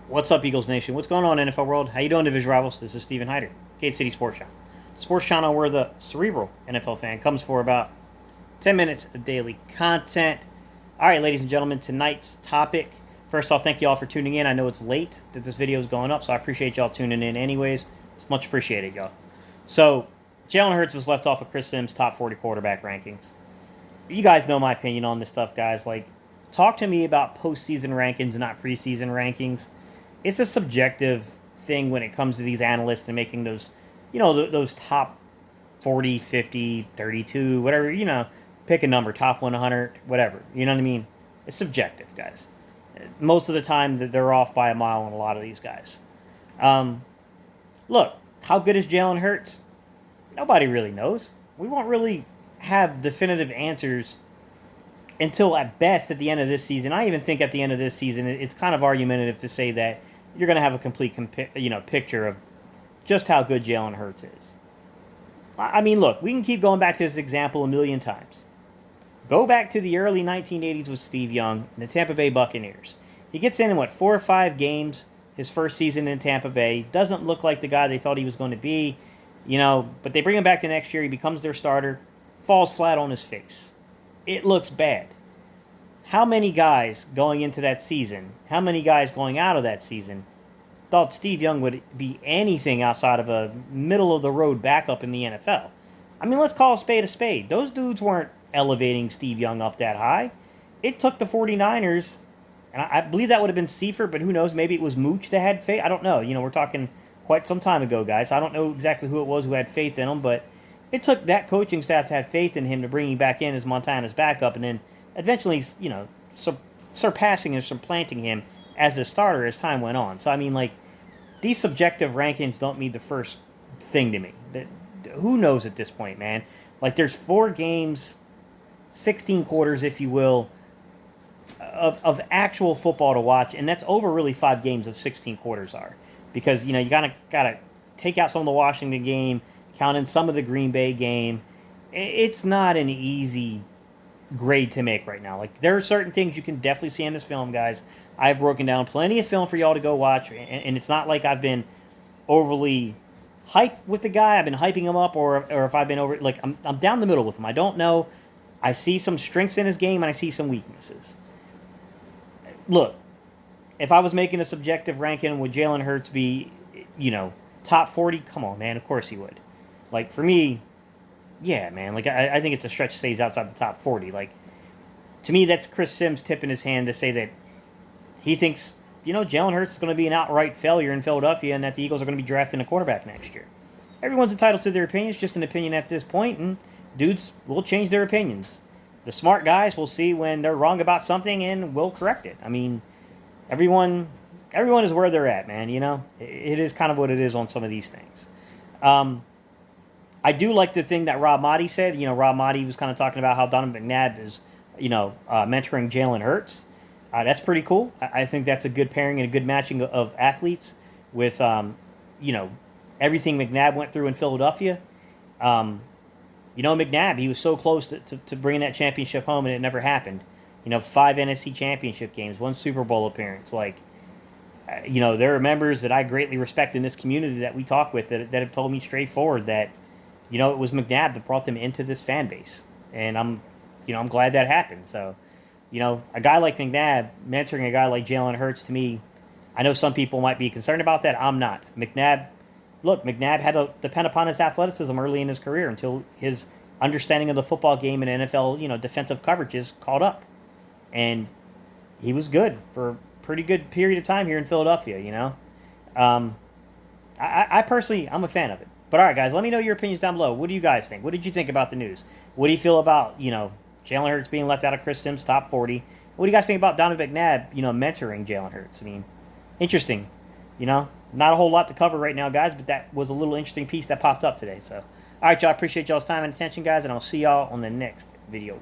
What's up, Eagles Nation? What's going on, NFL world? How you doing, division rivals? This is Steven Hyder, Cade City Sports Channel. Sports Channel where the cerebral NFL fan comes for about 10 minutes of daily content. All right, ladies and gentlemen, tonight's topic. First off, thank you all for tuning in. I know it's late that this video is going up, so I appreciate y'all tuning in anyways. It's much appreciated, y'all. So, Jalen Hurts was left off of Chris Sims' top 40 quarterback rankings. You guys know my opinion on this stuff, guys. Like, talk to me about postseason rankings and not preseason rankings. It's a subjective thing when it comes to these analysts and making those, those top 40, 50, 32, whatever, pick a number, top 100, whatever. You know what I mean? It's subjective, guys. Most of the time, they're off by a mile on a lot of these guys. Look, how good is Jalen Hurts? Nobody really knows. We won't really have definitive answers until at best at the end of this season. I even think at the end of this season, it's kind of argumentative to say that you're going to have a complete picture of just how good Jalen Hurts is. I mean, look, we can keep going back to this example a million times. Go back to the early 1980s with Steve Young and the Tampa Bay Buccaneers. He gets in 4 or 5 games his first season in Tampa Bay. Doesn't look like the guy they thought he was going to be, but they bring him back the next year. He becomes their starter, falls flat on his face. It looks bad. How many guys going into that season, how many guys going out of that season thought Steve Young would be anything outside of a middle-of-the-road backup in the NFL? I mean, let's call a spade a spade. Those dudes weren't elevating Steve Young up that high. It took the 49ers, and I believe that would have been Seifert, but who knows? Maybe it was Mooch that had faith. I don't know. We're talking quite some time ago, guys. I don't know exactly who it was who had faith in him, but it took that coaching staff to have faith in him to bring him back in as Montana's backup, and then eventually, surpassing and supplanting him as the starter as time went on. So, I mean, these subjective rankings don't mean the first thing to me. Who knows at this point, man? There's 4 games, 16 quarters, if you will, of actual football to watch, and that's over really 5 games of 16 quarters are. Because, you gotta take out some of the Washington game, count in some of the Green Bay game. It's not an easy grade to make right now. There are certain things you can definitely see in this film, guys. I've broken down plenty of film for y'all to go watch, and it's not like I've been overly hyped with the guy. I've been hyping him up, or if I've been over, I'm down the middle with him. I don't know. I see some strengths in his game, and I see some weaknesses. Look, if I was making a subjective ranking, would Jalen Hurts be, top 40? Come on, man. Of course he would. For me, yeah, man. I think it's a stretch to say he's outside the top 40. To me, that's Chris Sims tipping his hand to say that he thinks, Jalen Hurts is going to be an outright failure in Philadelphia and that the Eagles are going to be drafting a quarterback next year. Everyone's entitled to their opinions, just an opinion at this point, and dudes will change their opinions. The smart guys will see when they're wrong about something and will correct it. I mean, everyone is where they're at, man, It is kind of what it is on some of these things. I do like the thing that Rob Maaddi said. Rob Maaddi was kind of talking about how Donovan McNabb is, mentoring Jalen Hurts. That's pretty cool. I think that's a good pairing and a good matching of athletes with, everything McNabb went through in Philadelphia. McNabb, he was so close to bringing that championship home, and it never happened. 5 NFC championship games, 1 Super Bowl appearance. There are members that I greatly respect in this community that we talk with that have told me straightforward that, it was McNabb that brought them into this fan base. And I'm glad that happened. So, a guy like McNabb mentoring a guy like Jalen Hurts, to me, I know some people might be concerned about that. I'm not. McNabb had to depend upon his athleticism early in his career until his understanding of the football game and NFL, defensive coverages caught up. And he was good for a pretty good period of time here in Philadelphia, I personally, I'm a fan of it. But all right, guys, let me know your opinions down below. What do you guys think? What did you think about the news? What do you feel about, Jalen Hurts being left out of Chris Sims' top 40? What do you guys think about Donovan McNabb, mentoring Jalen Hurts? I mean, interesting. Not a whole lot to cover right now, guys, but that was a little interesting piece that popped up today. So, all right, y'all, appreciate y'all's time and attention, guys, and I'll see y'all on the next video.